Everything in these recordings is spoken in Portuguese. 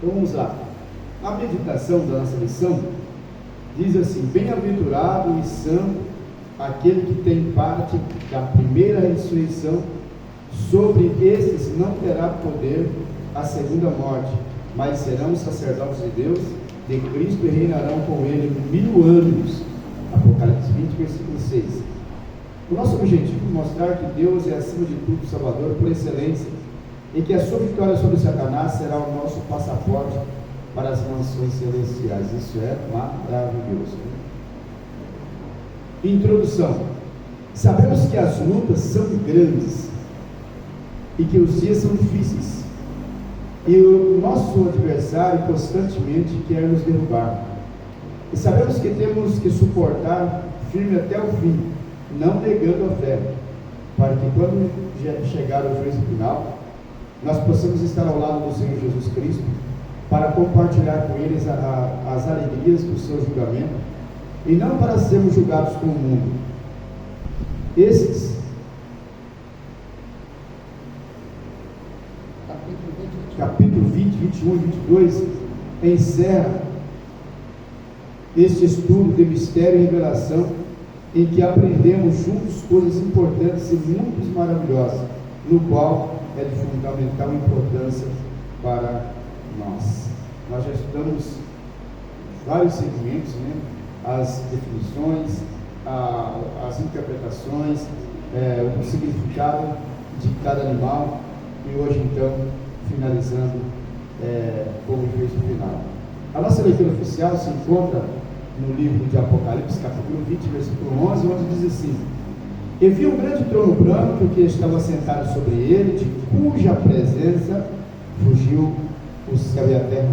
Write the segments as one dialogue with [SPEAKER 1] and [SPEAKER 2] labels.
[SPEAKER 1] Então vamos lá. A meditação da nossa lição diz assim: bem-aventurado e santo aquele que tem parte da primeira ressurreição. Sobre estes não terá poder a segunda morte, mas serão sacerdotes de Deus, de Cristo, e reinarão com ele 1000 anos. Apocalipse 20, versículo 6. O nosso objetivo é mostrar que Deus é acima de tudo Salvador por excelência, e que a sua vitória sobre Satanás será o nosso passaporte para as mansões celestiais. Isso é maravilhoso. Introdução. Sabemos que as lutas são grandes e que os dias são difíceis, e o nosso adversário constantemente quer nos derrubar, e sabemos que temos que suportar firme até o fim, não negando a fé, para que quando chegar o juízo final, nós possamos estar ao lado do Senhor Jesus Cristo, para compartilhar com eles as alegrias do seu julgamento, e não para sermos julgados com o mundo. Esses capítulo 20, 21 e 22 encerra este estudo de mistério e revelação, em que aprendemos juntos coisas importantes e muito maravilhosas, no qual é de fundamental importância para nós. Nós já estudamos vários segmentos, né? As definições, as interpretações, o significado de cada animal, e hoje então finalizando com o juízo final. A nossa leitura oficial se encontra no livro de Apocalipse, capítulo 20, versículo 11, onde diz assim: e vi um grande trono branco que estava sentado sobre ele, de cuja presença fugiu o céu e a terra,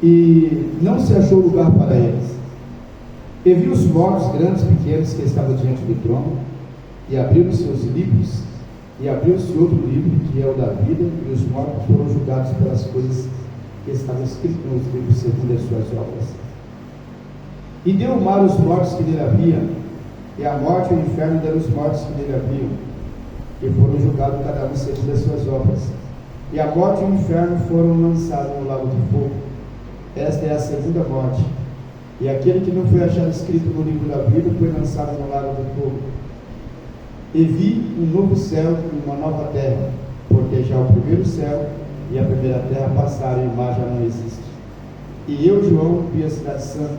[SPEAKER 1] e não se achou lugar para eles. E vi os mortos, grandes e pequenos, que estavam diante do trono, e abriram seus livros, e abriu-se outro livro, que é o da vida, e os mortos foram julgados pelas coisas que estavam escritas nos livros segundo as suas obras. E deu o mar os mortos que nele havia, e a morte e o inferno deram os mortos que nele haviam, e foram julgados cada um segundo as suas obras. E a morte e o inferno foram lançados no lago de fogo. Esta é a segunda morte. E aquele que não foi achado escrito no livro da vida foi lançado no lago de fogo. E vi um novo céu e uma nova terra, porque já o primeiro céu e a primeira terra passaram, e o mar já não existe. E eu, João, vi a cidade santa,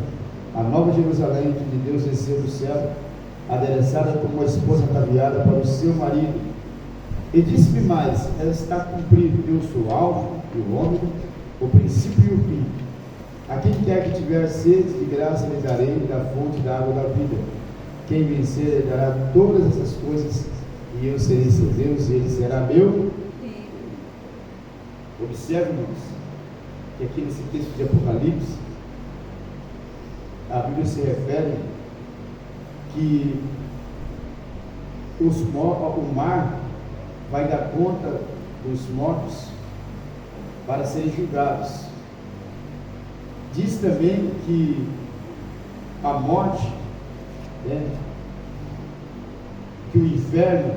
[SPEAKER 1] a nova Jerusalém, que de Deus desceu do céu, adereçada como uma esposa ataviada para o seu marido. E disse-me mais: ela está cumprida, eu sou o alfa e o ômega, o princípio e o fim. A quem quer que tiver sede, de graça lhe darei da fonte da água da vida. Quem vencer dará todas essas coisas, e eu serei seu Deus, e ele será meu. Observe, irmãos, que aqui nesse texto de Apocalipse, a Bíblia se refere que o mar vai dar conta dos mortos para serem julgados. Diz também que a morte, que o inferno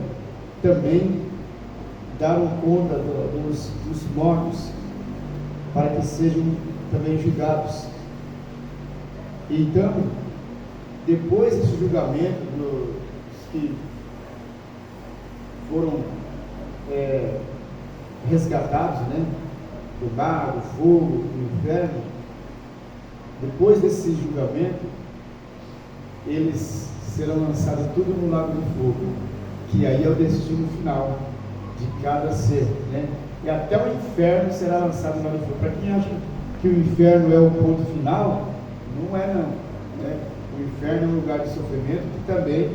[SPEAKER 1] também daram conta dos mortos para que sejam também julgados. Então, depois desse julgamento dos que foram resgatados, do mar, do fogo, do inferno, depois desse julgamento, eles serão lançados tudo no lago de fogo, que aí é o destino final de cada ser, e até o inferno será lançado no lago de fogo. Para quem acha que o inferno é o ponto final, não é não, o inferno é um lugar de sofrimento que também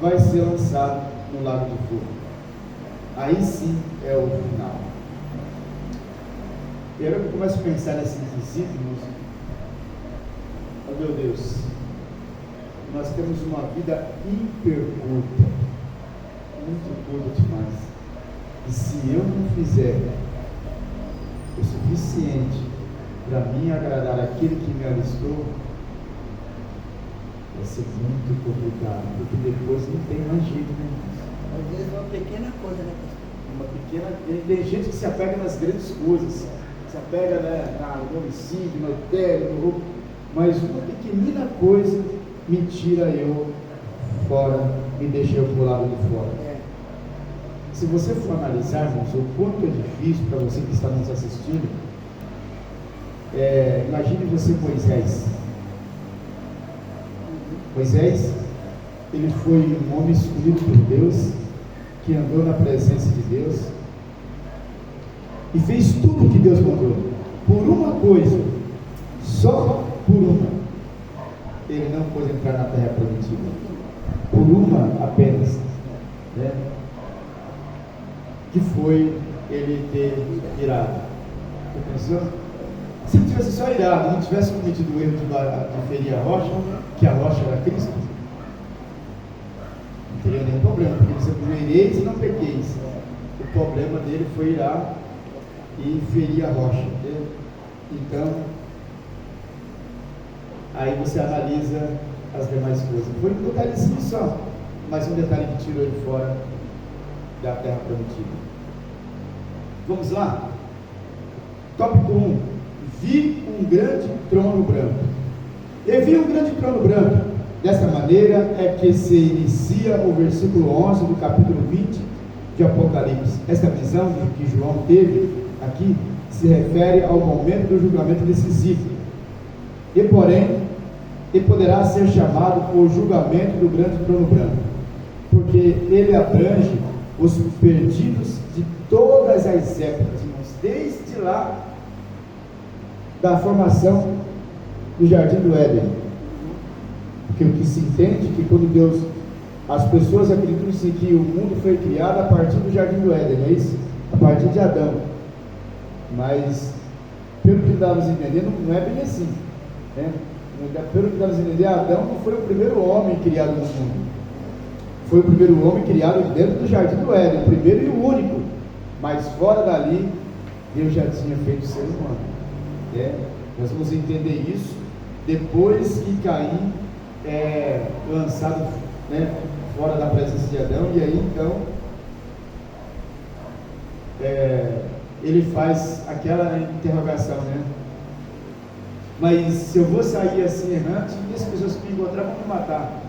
[SPEAKER 1] vai ser lançado no lago de fogo. Aí sim é o final. E aí eu começo a pensar nesse princípio, oh meu Deus, nós temos uma vida hiper curta, muito curta demais, e se eu não fizer o suficiente para mim agradar aquele que me alistou, vai ser muito complicado, porque depois não tem mais jeito,
[SPEAKER 2] Às vezes uma pequena coisa,
[SPEAKER 1] Uma pequena, tem gente que se apega nas grandes coisas, se apega, né, no homicídio, no adultério, no roubo, mas uma pequenina coisa me tira eu fora, me deixa eu pro lado de fora. Se você for analisar, irmãos, o quanto é difícil para você que está nos assistindo, imagine você Moisés. Moisés, ele foi um homem escolhido por Deus, que andou na presença de Deus e fez tudo o que Deus mandou. Por uma coisa, só por uma, ele não pôde entrar na terra prometida. Por uma apenas, né? Que foi ele ter irado. Você pensou? Se ele tivesse só irado, não tivesse cometido o erro de ferir a rocha, que a rocha era Cristo, não teria nenhum problema, porque ele sempre ireis e não pequeis. O problema dele foi irar e ferir a rocha. Entendeu? Então, aí você analisa as demais coisas. Foi um detalhezinho só, mas um detalhe que tirou ele fora da terra prometida. Vamos lá? Tópico 1. Vi um grande trono branco. E vi um grande trono branco. Dessa maneira é que se inicia o versículo 11 do capítulo 20 de Apocalipse. Esta visão que João teve aqui se refere ao momento do julgamento decisivo. E poderá ser chamado o julgamento do grande trono branco, porque ele abrange os perdidos de todas as épocas, irmãos, desde lá da formação do Jardim do Éden. Porque o que se entende é que quando Deus, as pessoas acreditam que o mundo foi criado a partir do Jardim do Éden, não é isso? A partir de Adão. Mas pelo que estamos entendendo, não é bem assim, né? Pelo que estamos entendendo, Adão não foi o primeiro homem criado no mundo. Foi o primeiro homem criado dentro do Jardim do Éden, o primeiro e o único. Mas fora dali, Deus já tinha feito o ser humano. Nós vamos entender isso depois que Caim é lançado, né, fora da presença de Adão. E aí então ele faz aquela interrogação, né? Mas se eu vou sair assim errante, e as pessoas que me encontrar vão me matar?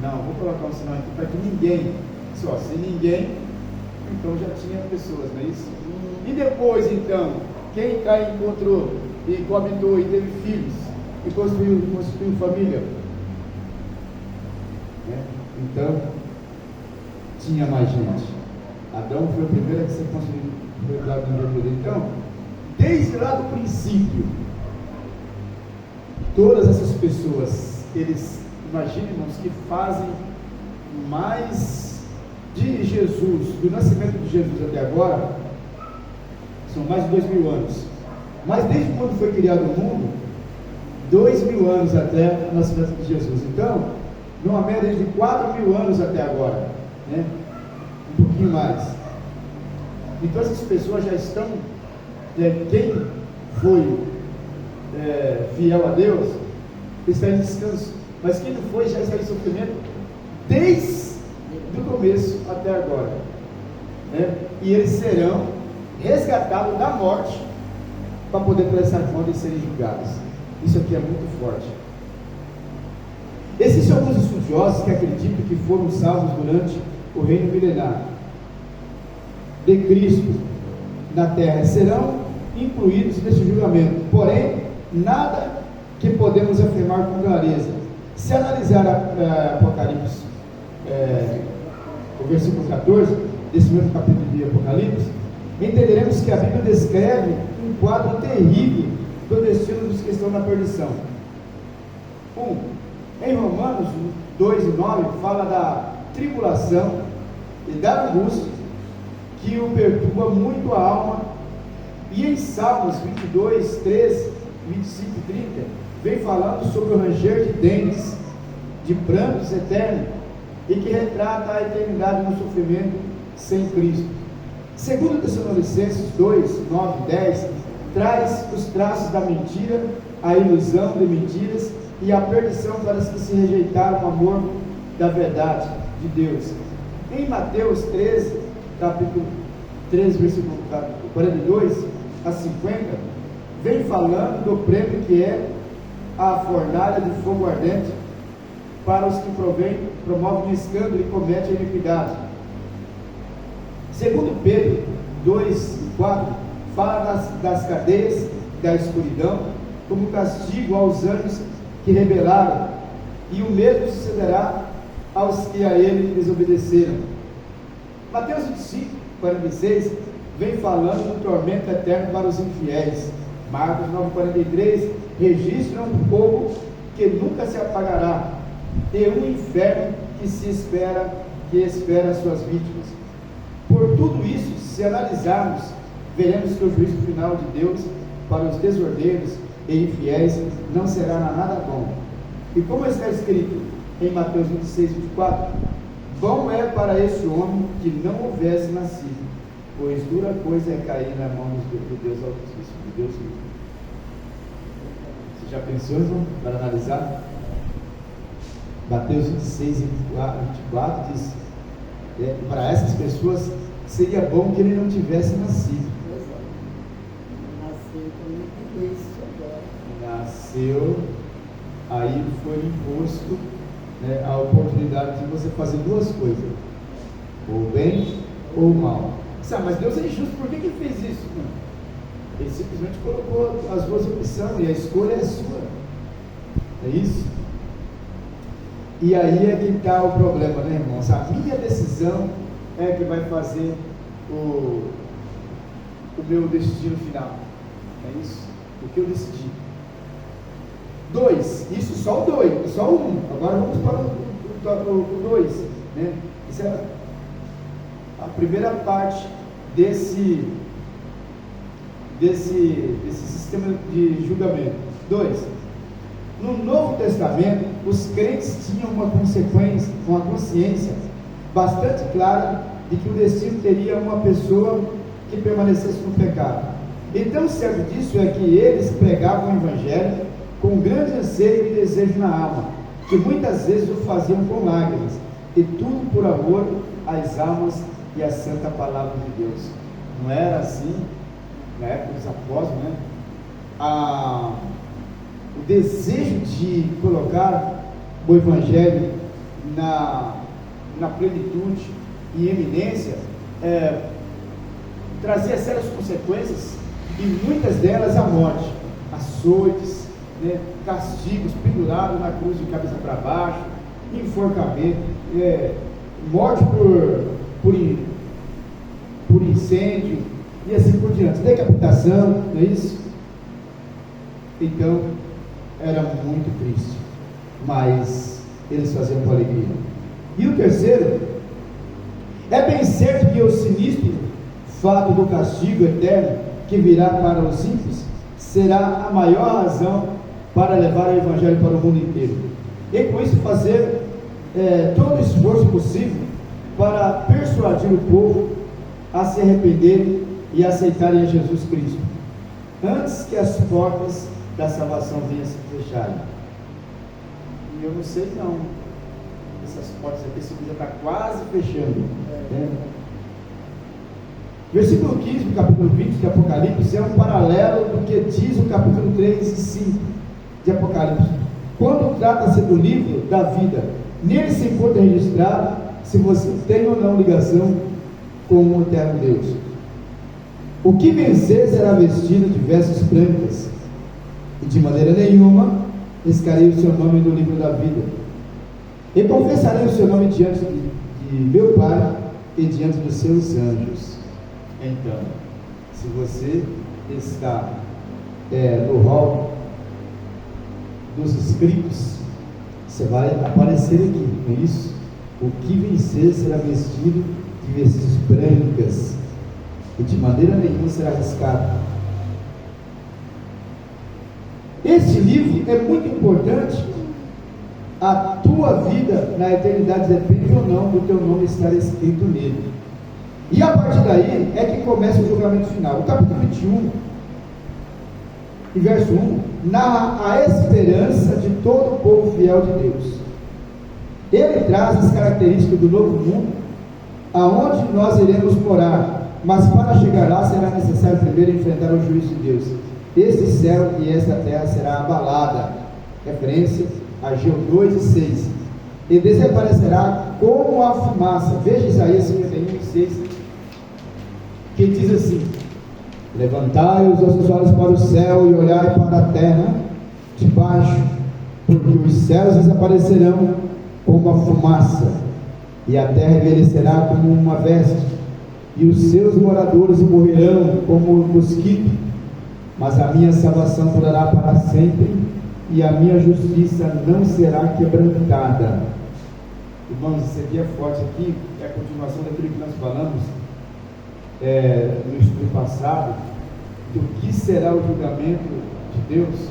[SPEAKER 1] Não, vou colocar um sinal aqui para que ninguém, só se ninguém, então já tinha pessoas, não é isso? E depois então, quem Caim encontrou e coabitou e teve filhos e construiu família, né? Então tinha mais gente. Adão foi o primeiro a ser construído, foi lá do Jardim dele. Então, desde lá do princípio, todas essas pessoas, eles, imaginem, irmãos, que fazem mais de Jesus, do nascimento de Jesus até agora, são mais de 2000 anos. Mas desde quando foi criado o mundo, 2000 anos até o nascimento de Jesus. Então, numa média de 4000 anos até agora, né? Um pouquinho mais. Então essas pessoas já estão, quem foi fiel a Deus está em descanso, mas quem não foi já está em sofrimento desde o começo até agora, né? E eles serão resgatados da morte para poder prestar conta e serem julgados. Isso aqui é muito forte. Existem alguns estudiosos que acreditam que foram salvos durante o reino milenar de Cristo na terra, serão incluídos nesse julgamento. Porém, nada que podemos afirmar com clareza. Se analisar Apocalipse, o versículo 14 desse mesmo capítulo de Apocalipse, entenderemos que a Bíblia descreve um quadro terrível do destino dos que estão na perdição. Em Romanos 2:9 fala da tribulação e da angústia que o perturba muito a alma, e em Salmos 22, 13, 25 e 30 vem falando sobre o ranger de dentes, de prantos eternos, e que retrata a eternidade no sofrimento sem Cristo. Segundo Tessalonicenses 2, 9 e 10 traz os traços da mentira, a ilusão de mentiras e a perdição para os que se rejeitaram o amor da verdade de Deus. Em Mateus 13, capítulo 13, versículo 42, a 50, vem falando do prêmio que é a fornalha de fogo ardente para os que promovem um escândalo e cometem a iniquidade. Segundo Pedro 2:4, fala das cadeias da escuridão como castigo aos anjos que rebelaram, e o mesmo sucederá aos que a ele desobedeceram. Mateus 25:46 vem falando do tormento eterno para os infiéis. Marcos 9:43 registra um fogo que nunca se apagará, e um inferno que espera suas vítimas. Por tudo isso, se analisarmos, veremos que o juízo final de Deus para os desordeiros e infiéis não será nada bom. E como está escrito em Mateus 26:24, bom é para esse homem que não houvesse nascido, pois dura coisa é cair na mão de Deus Altíssimo, de Deus vivo. Você já pensou, irmão, para analisar? Mateus 26:24 diz, para essas pessoas seria bom que ele não tivesse nascido.
[SPEAKER 2] Nasceu com isso agora.
[SPEAKER 1] Nasceu, aí foi imposto, né, a oportunidade de você fazer duas coisas, ou bem ou mal. Mas Deus é injusto, por que fez isso? Não. Ele simplesmente colocou as duas opções e a escolha é sua. É isso? E aí é que está o problema, né, irmãos? A minha decisão é que vai fazer o meu destino final. É isso? O que eu decidi. 2, isso só o 2, só o 1. Agora vamos para o 2, né? Isso é a primeira parte desse sistema de julgamento. 2, no Novo Testamento, os crentes tinham uma consciência bastante clara de que o destino teria uma pessoa que permanecesse no pecado. Então, certo disso é que eles pregavam o Evangelho com grande anseio e desejo na alma, que muitas vezes o faziam com lágrimas, e tudo por amor às almas e à santa palavra de Deus. Não era assim na época dos apóstolos, né? O desejo de colocar o Evangelho na plenitude e eminência trazia sérias consequências, e muitas delas a morte, açoites, né, castigos, pendurado na cruz de cabeça para baixo, enforcamento, morte por incêndio e assim por diante, decapitação, não é isso? Então era muito triste, mas eles faziam com alegria. E o terceiro, é bem certo que o sinistro fato do castigo eterno que virá para os ímpios será a maior razão para levar o Evangelho para o mundo inteiro, e com isso fazer todo o esforço possível para persuadir o povo a se arrependerem e aceitarem a Jesus Cristo, antes que as portas da salvação venham a se fecharem. E eu não sei não, essas portas aqui, esse já está quase fechando, né? Versículo 15 do capítulo 20 de Apocalipse é um paralelo do que diz o capítulo 3 e 5 de Apocalipse, quando trata-se do livro da vida. Nele se encontra registrado se você tem ou não ligação com o eterno Deus. O que vencer será vestido de vestes brancas, e de maneira nenhuma riscarei o seu nome do livro da vida, e confessarei o seu nome diante de meu Pai e diante dos seus anjos. Então, se você está no rol dos inscritos, você vai aparecer aqui, não é isso? O que vencer será vestido de vestes brancas, e de maneira nenhuma será arriscado. Este livro é muito importante. A tua vida na eternidade depende ou não do teu nome estar escrito nele. E a partir daí é que começa o julgamento final. O capítulo 21 e verso 1 narra a esperança de todo o povo fiel de Deus. Ele traz as características do novo mundo, aonde nós iremos morar, Mas para chegar lá será necessário primeiro enfrentar o juízo de Deus. Este céu e esta terra será abalada. Referência a Ageu 2 e 6. E desaparecerá como a fumaça. Veja Isaías 51 e 6, que diz assim: levantai os vossos olhos para o céu e olhai para a terra de baixo, porque os céus desaparecerão como a fumaça, e a terra envelhecerá como uma veste, e os seus moradores morrerão como o mosquito, mas a minha salvação durará para sempre, e a minha justiça não será quebrantada. Irmãos, isso aqui é forte, aqui é a continuação daquilo que nós falamos no estudo passado, do que será o julgamento de Deus,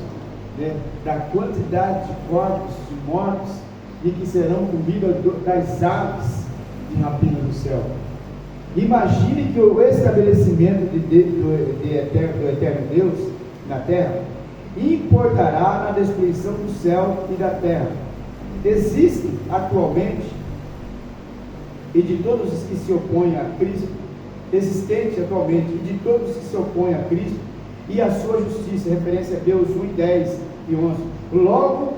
[SPEAKER 1] né? Da quantidade de corpos, de mortos, e que serão comidas das aves de rapina do céu. Imagine que o estabelecimento do eterno Deus na terra importará na destruição do céu e da terra. Existe atualmente, e de todos os que se opõem a Cristo, existente atualmente, e de todos os que se opõem a Cristo e a sua justiça, referência a Deus 1, 10 e 11. Logo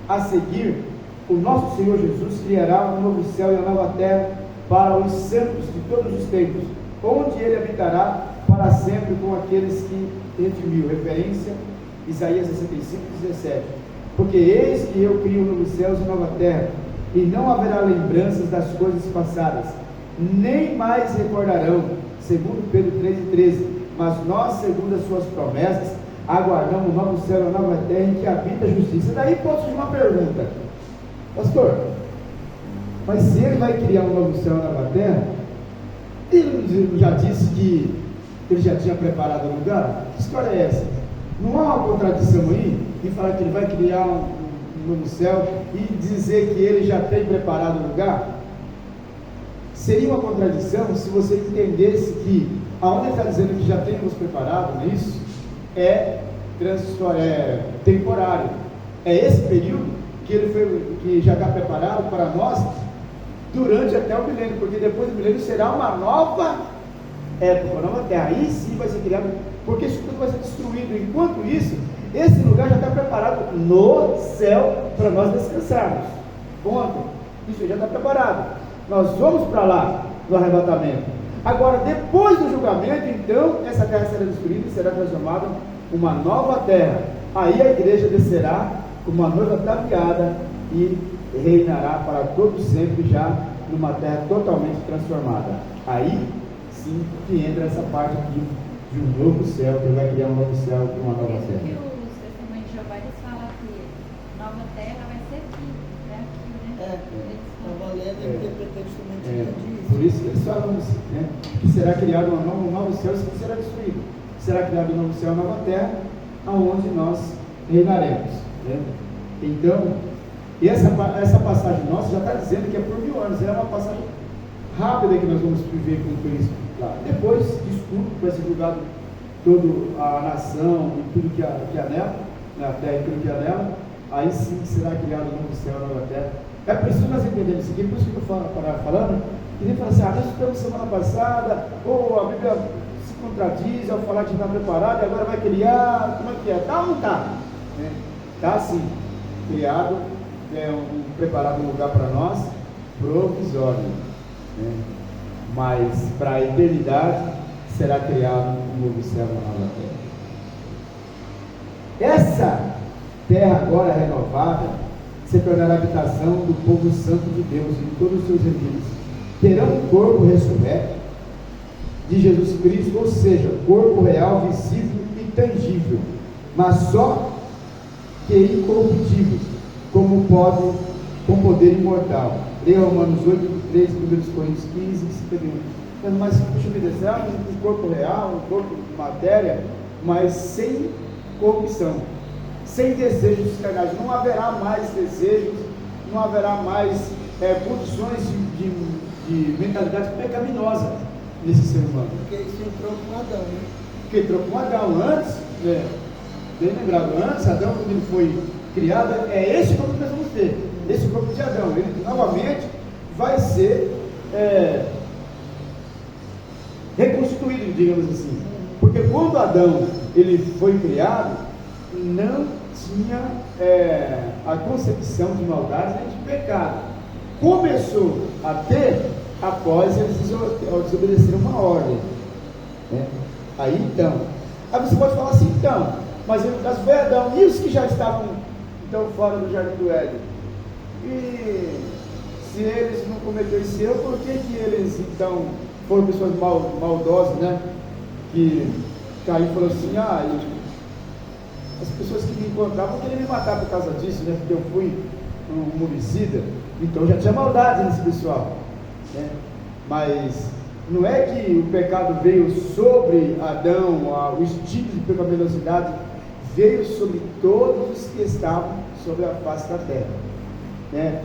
[SPEAKER 1] a seguir, o nosso Senhor Jesus criará um novo céu e uma nova terra para os santos de todos os tempos, onde ele habitará para sempre com aqueles que redimiu. Referência Isaías 65, 17. Porque eis que eu crio novos céus e nova terra, e não haverá lembranças das coisas passadas, nem mais recordarão, segundo Pedro 3 e 13. Mas nós, segundo as suas promessas, aguardamos o novo céu e a nova terra em que habita a justiça. Daí pode surgir uma pergunta: pastor, mas se ele vai criar um novo céu e uma nova terra, ele já disse que ele já tinha preparado o lugar? Que história é essa? Não há uma contradição aí em falar que ele vai criar um novo céu e dizer que ele já tem preparado o lugar? Seria uma contradição se você entendesse que aonde ele está dizendo que já temos preparado nisso é transitório, é temporário. É esse período que já está preparado para nós durante até o milênio, porque depois do milênio será uma nova época, uma nova terra. Aí sim vai ser criado, porque isso tudo vai ser destruído. Enquanto isso, esse lugar já está preparado no céu para nós descansarmos. Ponto. Isso já está preparado. Nós vamos para lá no arrebatamento. Agora, depois do julgamento, então, essa terra será destruída e será transformada em uma nova terra. Aí a igreja descerá como uma noiva ataviada e reinará para todo sempre, já numa terra totalmente transformada. Aí sim que entra essa parte aqui de um novo céu, que vai criar um novo céu e uma nova terra.
[SPEAKER 3] Que os testemunhos de Jeová eles falam que nova terra vai ser aqui, né?
[SPEAKER 2] Estava lendo e interpretando justamente
[SPEAKER 1] por isso que eles falam assim, né? Que será criado um novo céu e será destruído. Será criado um novo céu e uma nova terra, aonde nós reinaremos, né? Então, e essa passagem nossa já está dizendo que é por 1000 anos, é uma passagem rápida que nós vamos viver com Cristo lá. Depois disso tudo, vai ser julgado toda a nação e tudo que há nela, na terra e tudo que há nela. Aí sim será criado um novo céu e uma nova terra. É preciso nós entendermos isso aqui, por isso que eu estou falando, que nem fala assim, nós estamos semana passada, ou a Bíblia se contradiz ao falar que está preparado e agora vai criar, como é que é? Está ou não está? Está sim, criado, preparado um lugar para nós, provisório, né? Mas para a eternidade será criado um novo céu e uma nova terra. Essa terra agora renovada se tornará a habitação do povo santo de Deus e de todos os seus remidos. Terão um corpo ressurreto de Jesus Cristo, ou seja, corpo real, visível e tangível, mas só que incorruptível, com poder imortal. Leia Romanos 8, 3, 1 Coríntios 15, 51. Mas, puxa vida, será um corpo real, um corpo de matéria, mas sem corrupção, sem desejos carnais. Não haverá mais desejos, não haverá mais condições de mentalidade pecaminosa nesse ser humano.
[SPEAKER 2] Porque isso entrou com Adão, né?
[SPEAKER 1] Porque entrou com Adão antes, bem lembrado, antes Adão, quando ele foi criado, é esse corpo que nós vamos ter, esse corpo de Adão. Ele novamente vai ser reconstituído, digamos assim. Porque quando Adão ele foi criado, não tinha a concepção de maldade nem de pecado. Começou a ter após eles desobedeceram uma ordem, né? Aí você pode falar assim, mas no caso foi Adão, e os que já estavam então fora do jardim do Éden? E se eles não cometeram esse erro, por que eles então foram pessoas maldosas, né? Que Caim falou assim, as pessoas que me encontravam queriam me matar por causa disso, né? Porque eu fui um homicida, então já tinha maldade nesse pessoal, né? Mas não é que o pecado veio sobre Adão, o instinto de pecaminosidade veio sobre todos os que estavam sobre a face da terra, né?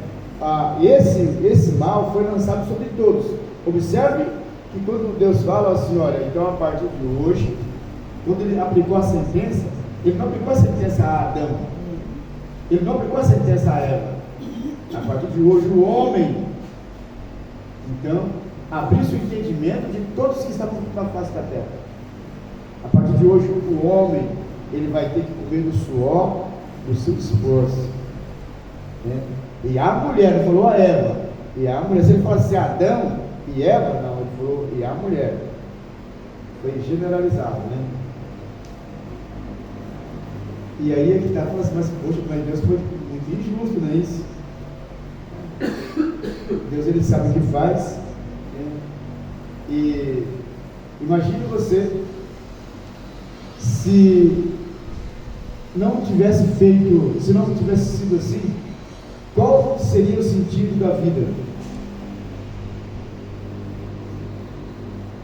[SPEAKER 1] Esse mal foi lançado sobre todos. Observe que quando Deus fala assim, olha, então a partir de hoje, quando ele aplicou a sentença, ele não aplicou a sentença a Adão, ele não aplicou a sentença a Eva. A partir de hoje o homem, então, abriu-se o entendimento de todos que estavam na face da terra. A partir de hoje o homem, ele vai ter que comer do suor do seu esforço, né? E a mulher, ele falou a Eva, e a mulher, se ele fala assim Adão e Eva, não, ele falou e a mulher, foi generalizado, né? E aí é que está falando assim, mas poxa, mas Deus foi muito injusto, não é isso? Deus, ele sabe o que faz, né? E imagine você se não tivesse sido assim, qual seria o sentido da vida?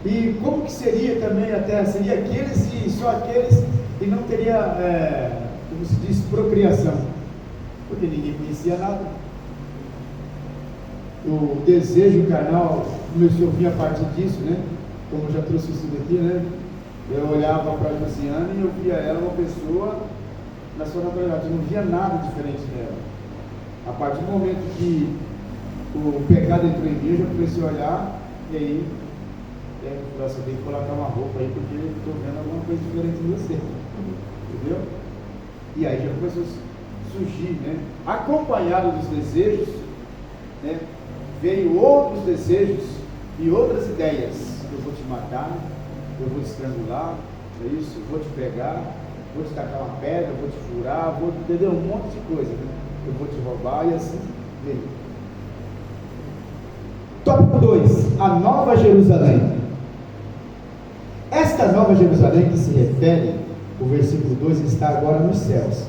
[SPEAKER 1] E como que seria também a terra? Seria aqueles e só aqueles, e não teria, como se diz, procriação, porque ninguém conhecia nada. O desejo carnal começou a vir a partir disso, né? Como eu já trouxe isso daqui, né? Eu olhava para a Josiane e eu via ela uma pessoa na sua naturalidade, eu não via nada diferente dela. A partir do momento que o pecado entrou em mim, eu já comecei a olhar, e aí eu falei assim, eu tenho que colocar uma roupa aí, porque eu estou vendo alguma coisa diferente em você, entendeu? E aí já começou a surgir, né? Acompanhado dos desejos, né? Veio outros desejos e outras ideias. Eu vou te matar, eu vou te estrangular, é isso, eu vou te pegar, vou te tacar uma pedra, vou te furar, vou te entender um monte de coisa, né? Eu vou te roubar, e assim veio. Tópico 2, a Nova Jerusalém. Esta Nova Jerusalém que se refere, o versículo 2, está agora nos céus.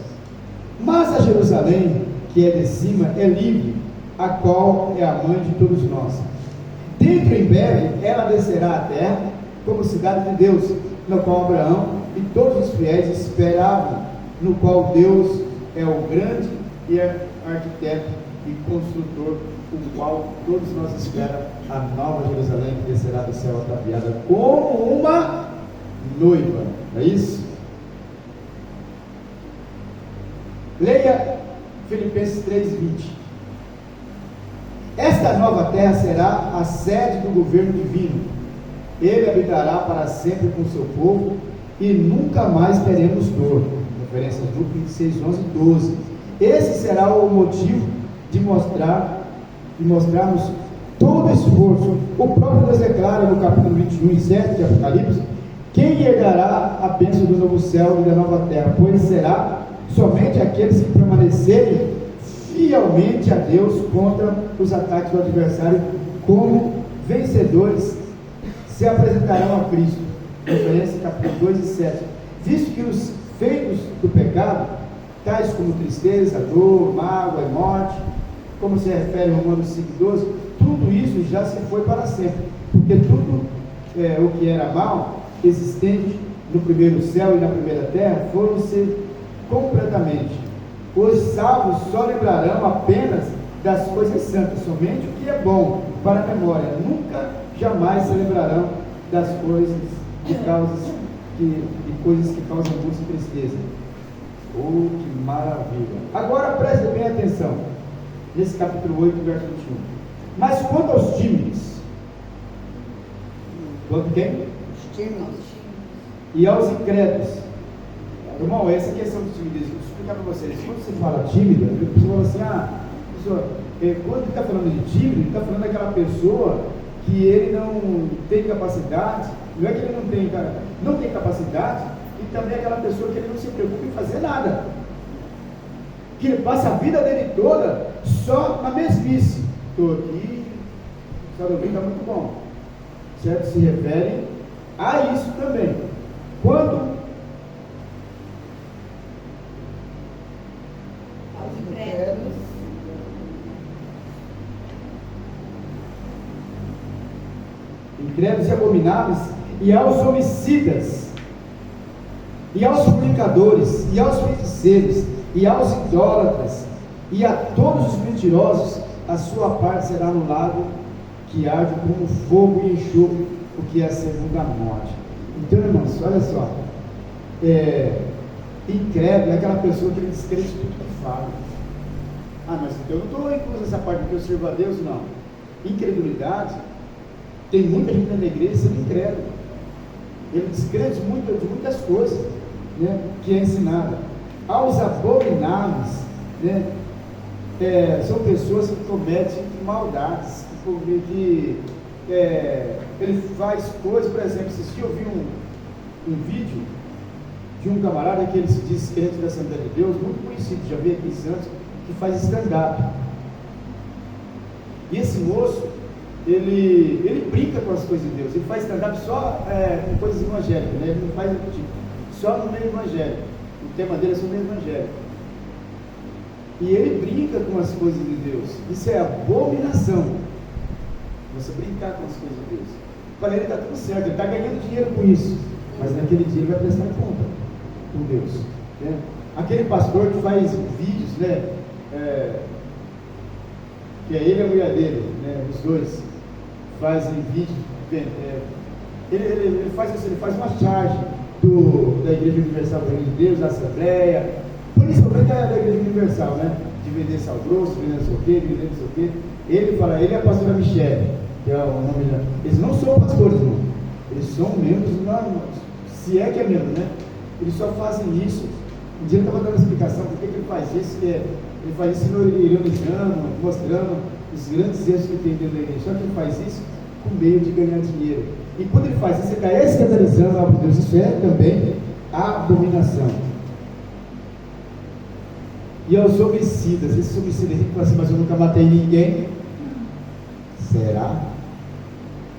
[SPEAKER 1] Mas a Jerusalém que é de cima é livre, a qual é a mãe de todos nós. Dentro em breve ela descerá à terra como cidade de Deus, no qual Abraão e todos os fiéis esperavam, no qual Deus é o grande e é arquiteto e construtor, o qual todos nós esperamos, a Nova Jerusalém que descerá do céu ataviada como uma noiva. Não é isso? Leia Filipenses 3:20. Esta nova terra será a sede do governo divino. Ele habitará para sempre com o seu povo e nunca mais teremos dor. Referência a Lucas 26, 11 e 12. Esse será o motivo de mostrarmos todo esforço. O próprio Deus declara no capítulo 21 e 7 de Apocalipse: quem herdará a bênção do novo céu e da nova terra? Pois será somente aqueles que permanecerem fielmente a Deus contra os ataques do adversário, como vencedores se apresentarão a Cristo. Referência capítulo 2 e 7. Visto que os feitos do pecado, tais como tristeza, dor, mágoa e morte, como se refere ao Romanos 5:12, tudo isso já se foi para sempre, porque tudo o que era mal, existente no primeiro céu e na primeira terra, foram-se completamente. Os salvos só lembrarão apenas das coisas santas, somente o que é bom para a memória. Nunca, jamais se lembrarão das coisas coisas que causam angústia e tristeza. Oh, que maravilha! Agora preste bem atenção nesse capítulo 8, verso 21. Mas quanto aos tímidos, Quanto quem?
[SPEAKER 2] Os tímidos.
[SPEAKER 1] E aos incrédulos. Irmão, essa questão de timidez, vou explicar para vocês. Quando você fala tímida, a pessoa fala assim, pessoa, quando ele está falando de tímido, ele está falando daquela pessoa que ele não tem capacidade, não é que ele não tem capacidade, e também é aquela pessoa que ele não se preocupa em fazer nada. Que ele passa a vida dele toda só na mesmice. Estou aqui, o Salomão está muito bom. Certo? Se refere a isso também. Quando incrédulos e abomináveis, e aos homicidas, e aos fornicadores, e aos feiticeiros, e aos idólatras, e a todos os mentirosos, a sua parte será no lago que arde como fogo e enxofre, o que é a segunda morte. Então, irmãos, olha só, incrédulo é aquela pessoa que descrente tudo que fala. Mas eu não estou incluso nessa parte porque eu sirvo a Deus, não. Incredulidade, tem muita gente na igreja sendo incrédulo. Ele descrente de muitas coisas, né, que é ensinada. Aos abomináveis, né, são pessoas que cometem maldades, que ele faz coisas, por exemplo, se eu vi um vídeo de um camarada que ele se diz crente da Assembleia de Deus, muito conhecido, já veio aqui em Santos, que faz stand-up. E esse moço, ele brinca com as coisas de Deus, ele faz stand-up só com coisas evangélicas, né? Ele não faz tipo, só no meio evangélico. O tema dele é sobre o evangélico. E ele brinca com as coisas de Deus. Isso é abominação. Você brincar com as coisas de Deus. Para ele está tudo certo, ele está ganhando dinheiro com isso. Mas naquele dia ele vai prestar conta com Deus. Né? Aquele pastor que faz vídeos, né? Que é ele e a mulher dele, né? Os dois fazem vídeo. Ele faz isso, ele faz uma charge da Igreja Universal do Reino de Deus, da Assembleia, principalmente da Igreja Universal, né? De vender sal grosso, vender não sei o quê, vender não sei o quê. Ele fala, ele é a pastora Michele, que é o nome dela. Eles não são pastores, não. Eles são membros, se é que é membro, né? Eles só fazem isso. Um dia ele estava dando explicação por que ele faz isso, ele faz isso ironizando, mostrando os grandes erros que tem dentro da igreja. Só que ele faz isso com meio de ganhar dinheiro. E quando ele faz isso, ele está escandalizando a obra de Deus. Isso é também abominação. E aos homicidas, esses homicidas, ele fala assim, mas eu nunca matei ninguém. Será?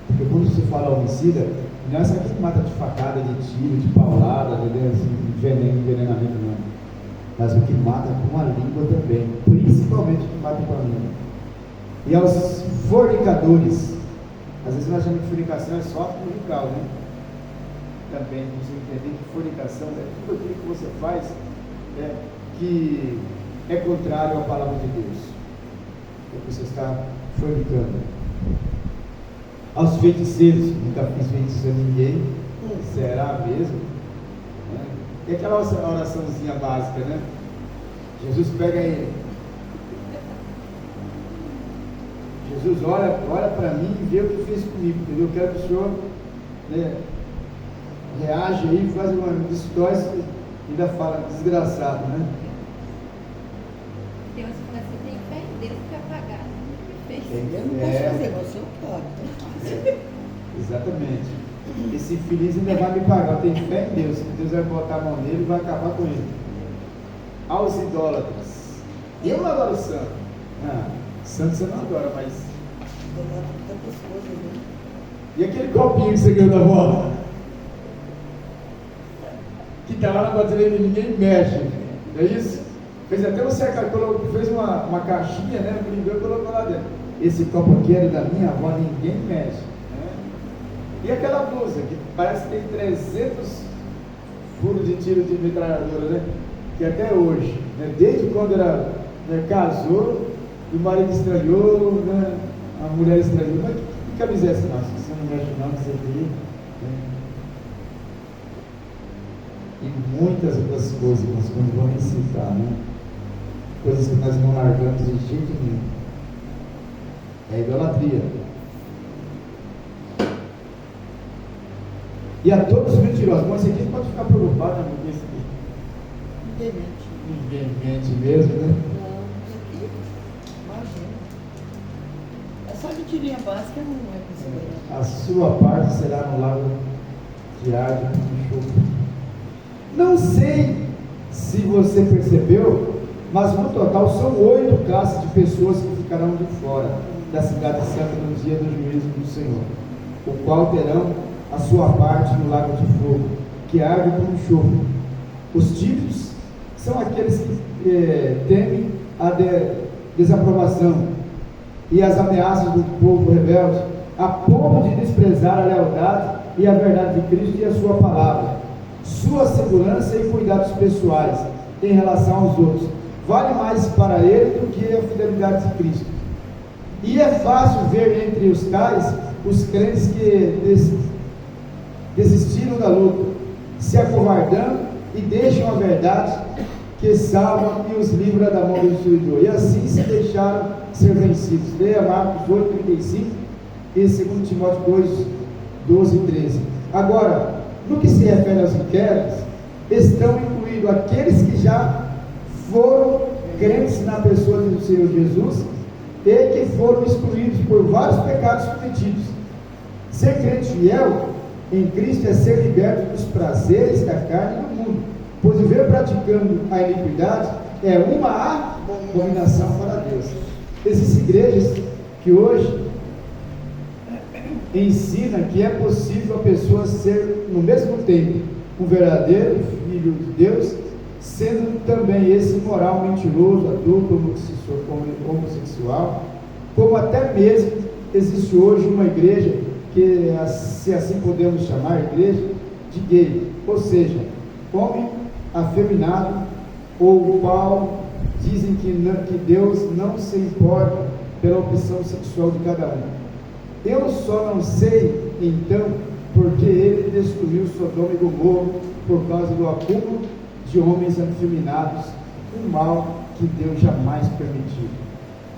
[SPEAKER 1] Porque quando se fala homicida, não é só que mata de facada, de tiro, de paulada, de envenenamento, não. Mas o que mata com a língua também, principalmente o que mata com a língua. E aos fornicadores, às vezes nós chamamos de fornicação é só musical, né? Também você entender que fornicação é tudo aquilo que você faz que é contrário à palavra de Deus. Porque você está fornicando. Aos feiticeiros, nunca fiz feitiço a ninguém, será mesmo? E aquela oraçãozinha básica, né? Jesus pega ele. Jesus olha para mim e vê o que fez comigo, entendeu? Eu quero que o Senhor, né, reage aí, faz uma distorce e ainda fala, desgraçado, né?
[SPEAKER 3] Deus fala assim, tem fé em Deus que apagar.
[SPEAKER 2] Eu não posso fazer, você não pode.
[SPEAKER 1] Exatamente. Esse infeliz ainda vai me pagar. Eu tenho fé em Deus. Deus vai botar a mão nele e vai acabar com ele. Aos idólatras. Eu não adoro santo. Santo você não adora, mas.
[SPEAKER 2] Adoro tantas coisas, né?
[SPEAKER 1] E aquele copinho que você ganhou da avó? Que está lá na prateleira e ninguém mexe. Não é isso? Fez até você fez uma caixinha, né? E colocou lá dentro. Esse copo aqui era da minha avó, ninguém mexe. E aquela blusa, que parece que tem 300 furos de tiro de metralhadora, né? Que até hoje, né? Desde quando ela casou, o marido estranhou, né? A mulher estranhou. Mas que camiseta é essa? Nossa, você não mexe não, que você vê. Né? E muitas outras coisas, nós não vamos citar, né? Coisas que nós não largamos de jeito nenhum. É idolatria. E a todos os mentirosos. Mas esse aqui pode ficar preocupado, né? Porque esse aqui.
[SPEAKER 2] Ninguém mente.
[SPEAKER 1] Ninguém mente mesmo, né?
[SPEAKER 2] Não, aqui. Imagina. É só mentirinha básica, não é possível.
[SPEAKER 1] A sua parte será no lago de água e enxofre. Não sei se você percebeu, mas no total são 8 classes de pessoas que ficarão de fora da cidade santa no dia do juízo do Senhor, o qual terão a sua parte no lago de fogo, que arde como enxofre. Os típicos são aqueles que temem a desaprovação e as ameaças do povo rebelde, a ponto de desprezar a lealdade e a verdade de Cristo e a sua palavra, sua segurança e cuidados pessoais em relação aos outros. Vale mais para ele do que a fidelidade de Cristo. E é fácil ver entre os tais os crentes que desistiram da luta, se acovardando e deixam a verdade que salva e os livra da mão do destruidor, e assim se deixaram ser vencidos. Leia Marcos 8:35 e 2 Timóteo 2:12-13. Agora, no que se refere aos inquéritos, estão incluídos aqueles que já foram crentes na pessoa do Senhor Jesus e que foram excluídos por vários pecados cometidos. Ser crente fiel em Cristo é ser liberto dos prazeres da carne e do mundo, pois viver praticando a iniquidade é uma abominação para Deus. Existem igrejas que hoje ensinam que é possível a pessoa ser no mesmo tempo um verdadeiro filho de Deus, sendo também esse imoral, mentiroso, adulto, homossexual, como até mesmo existe hoje uma igreja que, se assim podemos chamar, igreja de gay, ou seja, homem afeminado ou qual dizem que Deus não se importa pela opção sexual de cada um. Eu só não sei, então, porque ele destruiu Sodoma e Gomorra por causa do acúmulo de homens afeminados, um mal que Deus jamais permitiu.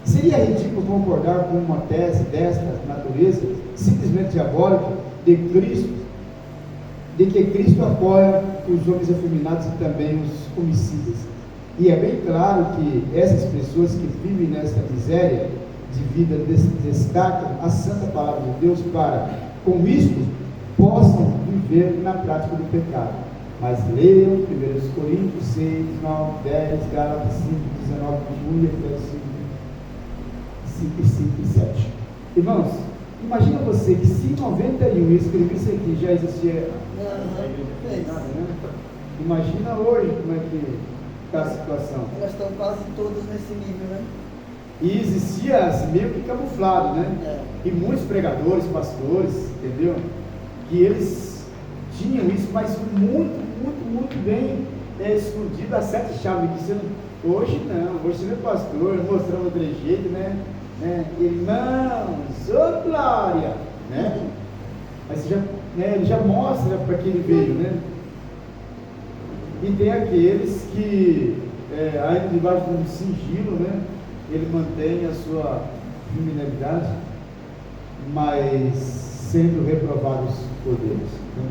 [SPEAKER 1] Seria ridículo concordar com uma tese desta natureza, simplesmente diabólica, de que Cristo apoia os homens afeminados e também os homicidas. E é bem claro que essas pessoas que vivem nesta miséria de vida destacam a santa palavra de Deus para, com isto, possam viver na prática do pecado. Mas leiam 1 Coríntios 6, 9, 10, Gálatas 5, 19, 21 e Efésios 5 e 7. Irmãos, imagina você que se em 91 escrevi isso aqui, já existia a igreja nada, né? Imagina hoje como é que está a situação.
[SPEAKER 2] Elas estão quase todas nesse nível, né?
[SPEAKER 1] E existia assim, meio que camuflado, né? E muitos pregadores, pastores, entendeu? Que eles tinham isso, mas muito bem escondido a 7 chaves. Que hoje não, hoje você vê pastor mostrando outro jeito, né? Irmãos, ô glória, né? Mas você já, ele já mostra para que ele veio, né? E tem aqueles que ainda debaixo de um sigilo, né? Ele mantém a sua criminalidade, mas sendo reprovados por Deus, né?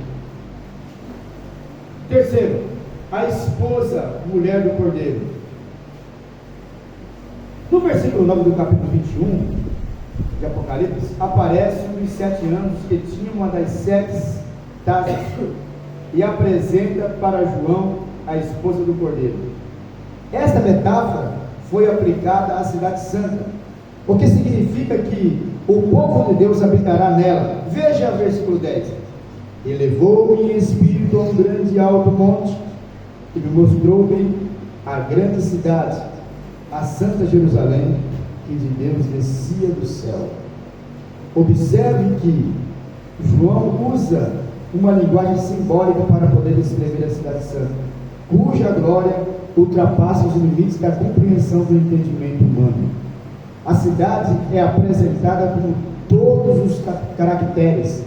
[SPEAKER 1] Terceiro, a esposa, mulher do Cordeiro. No versículo 9 do capítulo 21 de Apocalipse, aparece um dos 7 anos que tinha uma das 7 taças e apresenta para João a esposa do Cordeiro. Esta metáfora foi aplicada à cidade santa, o que significa que o povo de Deus habitará nela. Veja o versículo 10. E levou-me em espírito a um grande e alto monte, e me mostrou-me a grande cidade, a santa Jerusalém, que de Deus descia do céu. Observe que João usa uma linguagem simbólica para poder descrever a cidade santa, cuja glória ultrapassa os limites da compreensão do entendimento humano. A cidade é apresentada com todos os caracteres,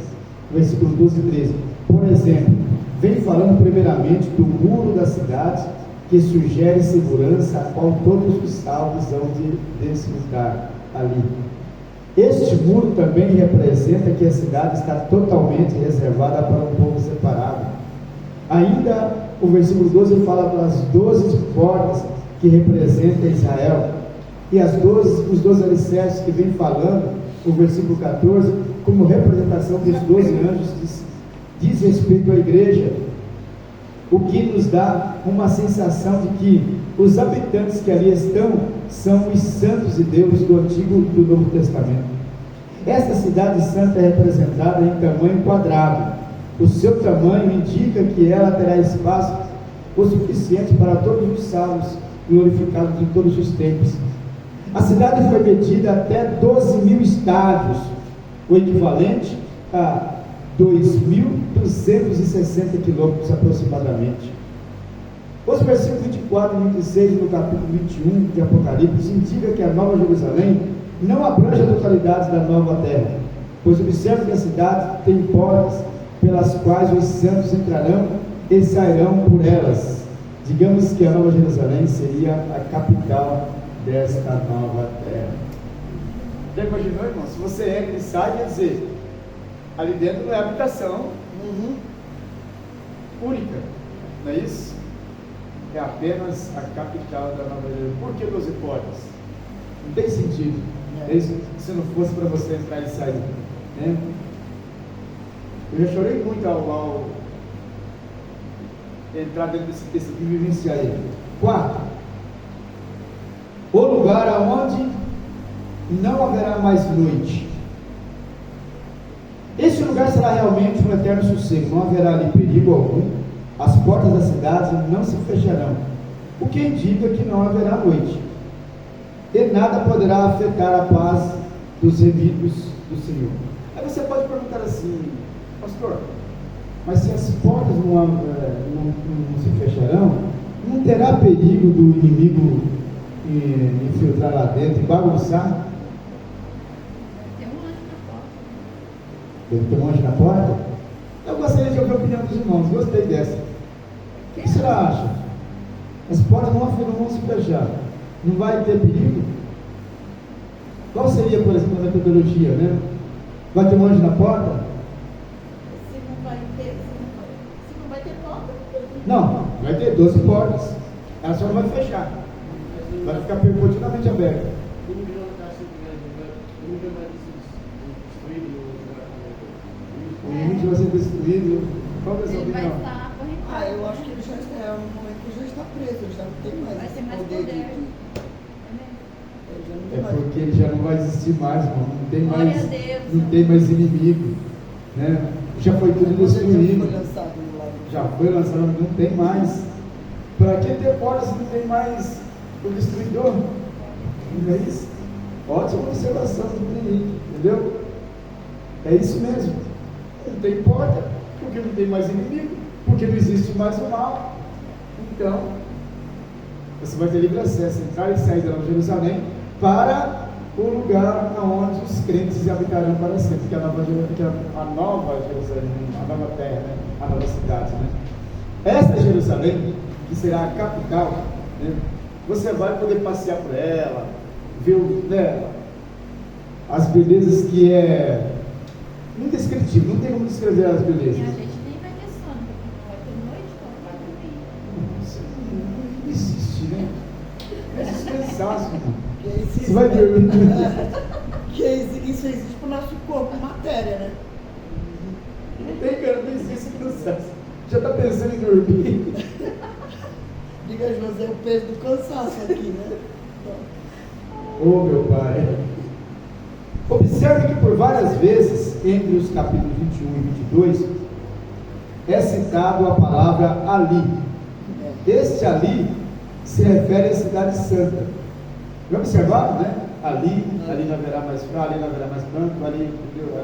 [SPEAKER 1] versículo 12 e 13. Por exemplo, vem falando primeiramente do muro da cidade, que sugere segurança, a qual todos os salvos hão de desfrutar ali. Este muro também representa que a cidade está totalmente reservada para um povo separado. Ainda o versículo 12 fala das 12 portas que representam Israel. E os 12 alicerces que vem falando, o versículo 14, como representação dos 12 anjos, diz respeito à igreja, o que nos dá uma sensação de que os habitantes que ali estão são os santos de Deus do Antigo e do Novo Testamento. Esta cidade santa é representada em tamanho quadrado. O seu tamanho indica que ela terá espaço o suficiente para todos os salvos glorificados de todos os tempos. A cidade foi medida até 12.000 estádios, o equivalente a 2.260 quilômetros aproximadamente. Os versículos 24 e 26 no capítulo 21 de Apocalipse indicam que a Nova Jerusalém não abrange a totalidade da nova terra, pois observa que a cidade tem portas pelas quais os santos entrarão e sairão por elas. Digamos que a Nova Jerusalém seria a capital desta nova terra. Já imaginou, irmão? Se você entra e sai, quer dizer, ali dentro não é habitação única, não é isso? É apenas a capital da Nova Jerusalém. Por que 12 portas? Não tem sentido. É isso, se não fosse para você entrar e sair, né? Eu já chorei muito ao entrar dentro desse texto e vivenciar ele. 4. O lugar aonde não haverá mais noite. Este lugar será realmente um eterno sossego, não haverá ali perigo algum, as portas da cidade não se fecharão, o que indica que não haverá noite, e nada poderá afetar a paz dos remidos do Senhor. Aí você pode perguntar assim, pastor, mas se as portas não se fecharão, não terá perigo do inimigo infiltrar lá dentro e bagunçar? Deve ter um anjo na porta? Eu gostaria de ouvir a opinião dos irmãos, gostei dessa. O que você acha? As portas não vão se fechar, não vai ter perigo? Qual seria, por exemplo, a metodologia, né? Vai ter um anjo na porta?
[SPEAKER 2] Se não vai ter porta,
[SPEAKER 1] Não, vai ter 12 portas. Ela só não vai fechar. Vai ficar continuamente aberta. O limite vai ser destruído. Qual é a sua
[SPEAKER 3] Ele vai
[SPEAKER 1] opinião?
[SPEAKER 3] estar acorrentado.
[SPEAKER 2] eu acho que ele já está, no momento que ele já está preso, ele já não tem mais
[SPEAKER 3] Vai
[SPEAKER 2] esse
[SPEAKER 3] ter mais
[SPEAKER 2] poder
[SPEAKER 3] poder.
[SPEAKER 2] de. Ele já não tem mais.
[SPEAKER 1] Porque ele já não vai existir mais, irmão. Não tem
[SPEAKER 3] Glória
[SPEAKER 1] mais,
[SPEAKER 3] a Deus.
[SPEAKER 1] não tem mais inimigo, né? Já foi tudo
[SPEAKER 2] Ele já
[SPEAKER 1] destruído.
[SPEAKER 2] foi lançado no lado.
[SPEAKER 1] Já foi lançado, não tem mais. Para que ter portas se não tem mais o destruidor? Não é isso? Ótima observação do Henrique, entendeu? É isso mesmo. Não tem porta, porque não tem mais inimigo, porque não existe mais o mal. Então, você vai ter livre acesso, entrar e sair da Nova Jerusalém para o lugar onde os crentes habitarão para sempre, que é a Nova Jerusalém, a nova terra, né? A nova cidade, né? Esta Jerusalém, que será a capital, né? Você vai poder passear por ela, ver, né, as belezas que é indescritível, não tem como descrever as
[SPEAKER 3] E a
[SPEAKER 1] belezas.
[SPEAKER 3] gente nem vai ter sono, porque não vai ter noite quando vai dormir.
[SPEAKER 1] Isso não existe, né? Esses cansaços, irmão.
[SPEAKER 2] Que existe,
[SPEAKER 1] Você vai dormir.
[SPEAKER 2] isso existe para o nosso corpo, matéria, né?
[SPEAKER 1] Não tem, cara, não existe cansaço. Já está pensando em dormir?
[SPEAKER 2] Diga, José, o peso do cansaço aqui, né?
[SPEAKER 1] Oh, meu Pai. Observe que por várias vezes, entre os capítulos 21 e 22, é citado a palavra ali. Este ali se refere à cidade santa. Já observaram, né? Ali não haverá mais frio, ali não haverá mais branco, ali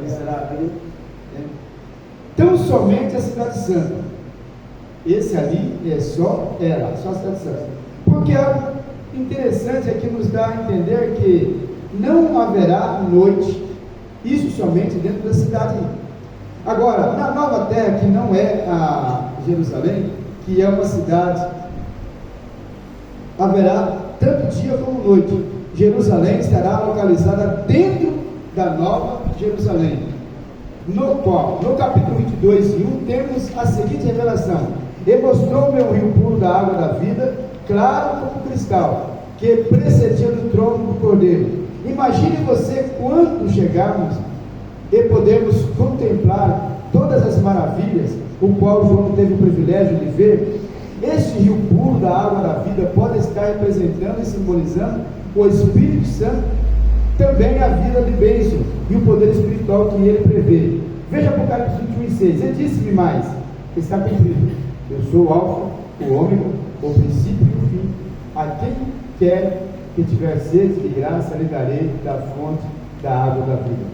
[SPEAKER 1] será ali. Né? Tão somente a cidade santa. Esse ali era só a cidade santa. Porque algo interessante é que nos dá a entender que não haverá noite, isso somente dentro da cidade. Agora, na nova terra, que não é a Jerusalém, que é uma cidade, haverá tanto dia como noite. Jerusalém estará localizada dentro da Nova Jerusalém, no qual, no capítulo 22:1, temos a seguinte revelação: e mostrou-me um rio puro da água da vida, claro como cristal, que precedia do trono do Cordeiro. Imagine você quando chegarmos e podemos contemplar todas as maravilhas, o qual João teve o privilégio de ver. Este rio puro da água da vida pode estar representando e simbolizando o Espírito Santo, também a vida de bênção e o poder espiritual que ele prevê. Veja Apocalipse 21:6. Ele disse-me mais: está cumprido. Eu sou o Alfa, o Ômega, o princípio e o fim. A quem quer que tiver sede de graça, lhe darei da fonte da água da vida.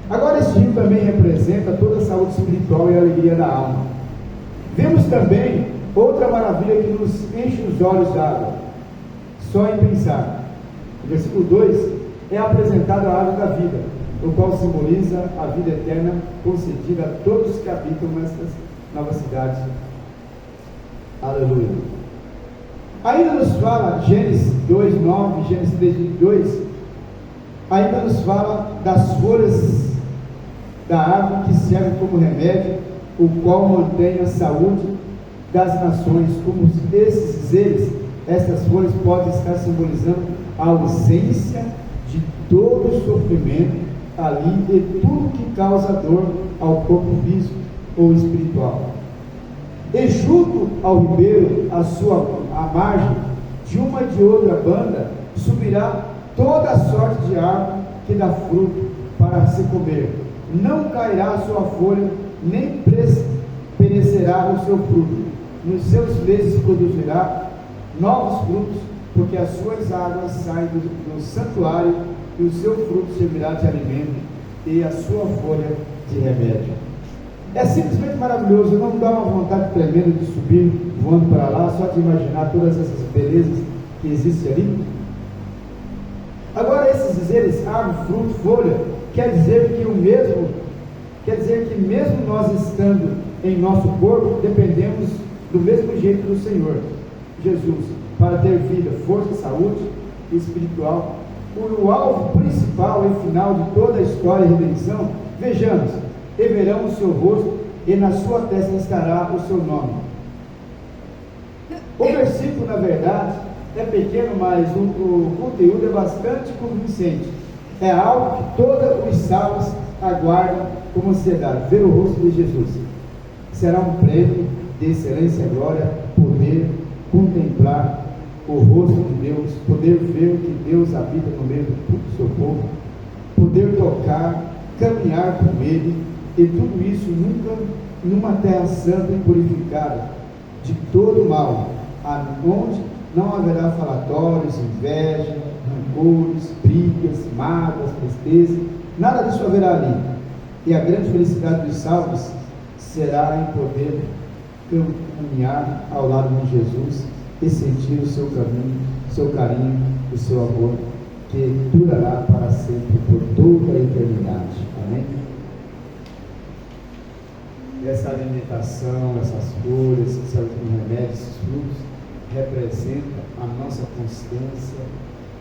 [SPEAKER 1] Agora, este rio também representa toda a saúde espiritual e a alegria da alma. Vemos também outra maravilha que nos enche os olhos d'água, só em pensar. No versículo 2 é apresentada a água da vida, o qual simboliza a vida eterna concedida a todos que habitam nestas novas cidades. Aleluia. Ainda nos fala Gênesis 2:9, Gênesis 3:2, ainda nos fala das folhas da árvore que servem como remédio, o qual mantém a saúde das nações. Como esses dizeres, estas folhas podem estar simbolizando a ausência de todo o sofrimento ali e tudo que causa dor ao corpo físico ou espiritual. E junto ao ribeiro, à margem de uma e de outra banda, subirá toda a sorte de árvore que dá fruto para se comer. Não cairá a sua folha, nem perecerá o seu fruto. Nos seus meses produzirá novos frutos, porque as suas águas saem do santuário, e o seu fruto servirá de alimento, e a sua folha de remédio. É simplesmente maravilhoso. Não dá uma vontade tremenda de subir voando para lá, só de imaginar todas essas belezas que existem ali. Agora, esses dizeres, árvore, fruto, folha, quer dizer que mesmo nós estando em nosso corpo, dependemos do mesmo jeito do Senhor Jesus, para ter vida, força, saúde espiritual. O alvo principal e final de toda a história e redenção, vejamos: e verão o seu rosto, e na sua testa estará o seu nome. O versículo, na verdade, é pequeno, mas o conteúdo é bastante convincente. É algo que todos os salvos aguardam com ansiedade: ver o rosto de Jesus. Será um prêmio de excelência, glória, poder contemplar o rosto de Deus, poder ver que Deus habita no meio do seu povo, poder tocar, caminhar com Ele, e tudo isso nunca numa terra santa e purificada de todo mal, onde não haverá falatórios, inveja, rancores, brigas, mágoas, tristeza, nada disso haverá ali. E a grande felicidade dos salvos será em poder caminhar ao lado de Jesus e sentir o seu caminho, o seu carinho, o seu amor, que durará para sempre, por toda a eternidade. Amém? Essa alimentação, essas folhas, esses remédios, esses frutos, representa a nossa constância,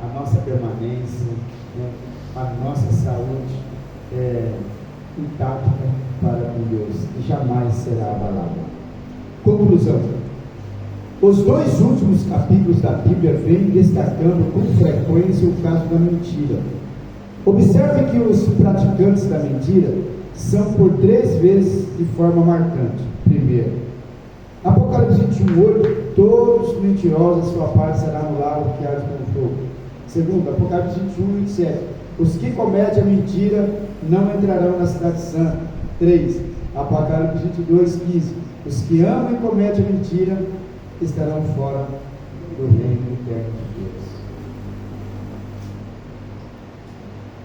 [SPEAKER 1] a nossa permanência, né? A nossa saúde intacta para com Deus, e jamais será abalada. Conclusão: os dois últimos capítulos da Bíblia vêm destacando com frequência o caso da mentira. Observe que os praticantes da mentira são por 3 vezes de forma marcante. Primeiro, Apocalipse 21:8, todos os mentirosos, a sua parte será no lago que arde com fogo. Segundo, Apocalipse 21:27, os que cometem a mentira não entrarão na cidade santa. 3, Apocalipse 22:15, os que amam e cometem a mentira estarão fora do reino eterno de Deus.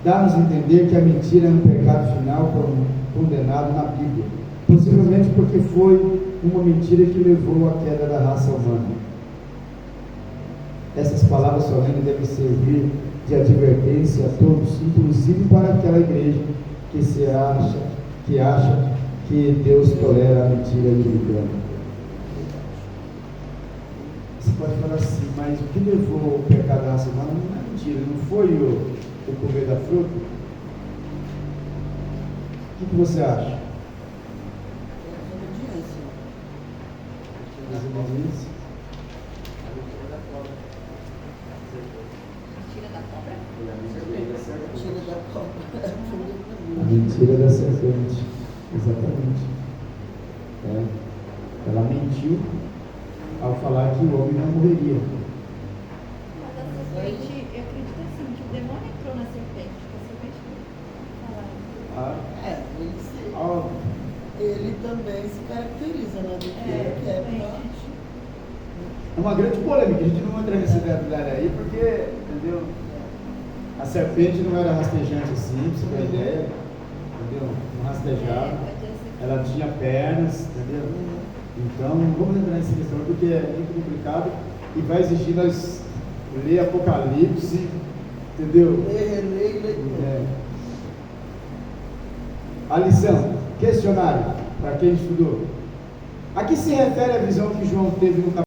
[SPEAKER 1] Dá-nos a entender que a mentira é um pecado final condenado na Bíblia, possivelmente porque foi uma mentira que levou à queda da raça humana. Essas palavras solenes devem servir de advertência a todos, inclusive para aquela igreja que acha que Deus tolera a mentira e o engano. Você pode falar assim: mas o que levou o pecado da raça humana não é mentira, não foi o comer da fruta? que você acha?
[SPEAKER 2] Desobediência.
[SPEAKER 1] Desobediência?
[SPEAKER 3] Tira da cobra?
[SPEAKER 2] Tira da cobra.
[SPEAKER 1] A mentira da serpente. Exatamente. Ela mentiu ao falar que o homem não morreria.
[SPEAKER 3] Mas a serpente, eu acredito assim, que o demônio entrou na serpente, que a serpente falava.
[SPEAKER 2] Ele também se caracteriza, né? Do que ele quer pra...
[SPEAKER 1] É uma grande polêmica, a gente não vai entrar nesse detalhe aí, porque, entendeu? A serpente não era rastejante assim, pra você ter ideia, entendeu? Não rastejava, ela tinha pernas, entendeu? Então, não vamos entrar nessa questão porque é muito complicado e vai exigir nós ler Apocalipse, entendeu? A lição, questionário, para quem estudou. A que se refere a visão que João teve no capítulo